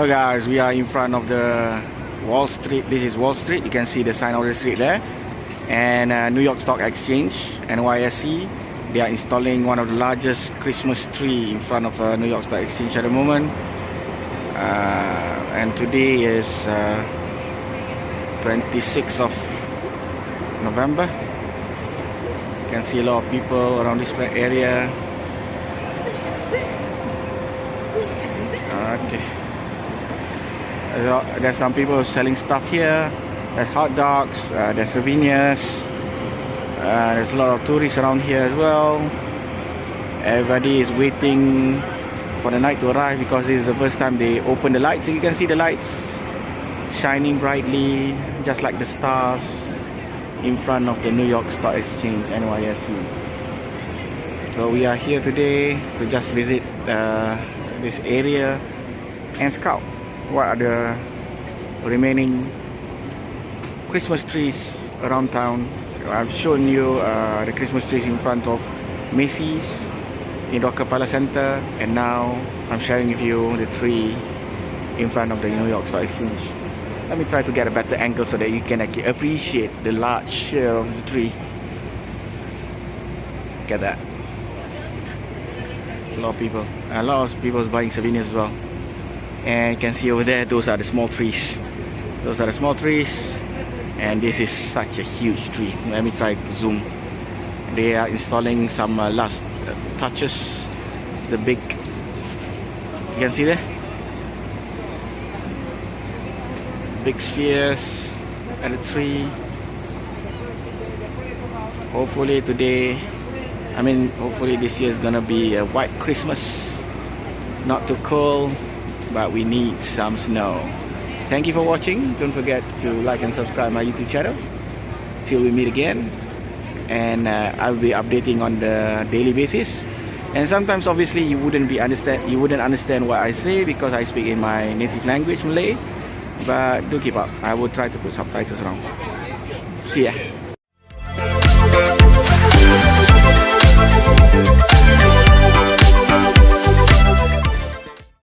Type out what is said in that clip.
Hello guys, we are in front of the Wall Street. This is Wall Street. You can see the sign of the street there. And New York Stock Exchange, NYSE, they are installing one of the largest Christmas tree in front of New York Stock Exchange at the moment. And today is 26th of November. You can see a lot of people around this area. Okay. There's some people selling stuff here. There's hot dogs, there's souvenirs. There's a lot of tourists around here as well. Everybody is waiting for the night to arrive because this is the first time they open the lights. So you can see the lights shining brightly, just like the stars in front of the New York Stock Exchange, NYSE. So we are here today to just visit this area and scout what are the remaining Christmas trees around town. I've shown you the Christmas trees in front of Macy's in Rockefeller Center, and now I'm sharing with you the tree in front of the New York Stock Exchange. Let me try to get a better angle so that you can actually appreciate the large share of the tree. Look at that. A lot of people buying souvenirs as well. And you can see over there, those are the small trees. Those are the small trees. And this is such a huge tree. Let me try to zoom. They are installing some last touches. The big, you can see there, big spheres at the tree. Hopefully today, hopefully this year is gonna be a white Christmas. Not too cold, but we need some snow. Thank you for watching. Don't forget to like and subscribe my YouTube channel. Till we meet again. And I'll be updating on the daily basis. And sometimes obviously you wouldn't understand what I say because I speak in my native language, Malay. But do keep up. I will try to put subtitles around. See ya.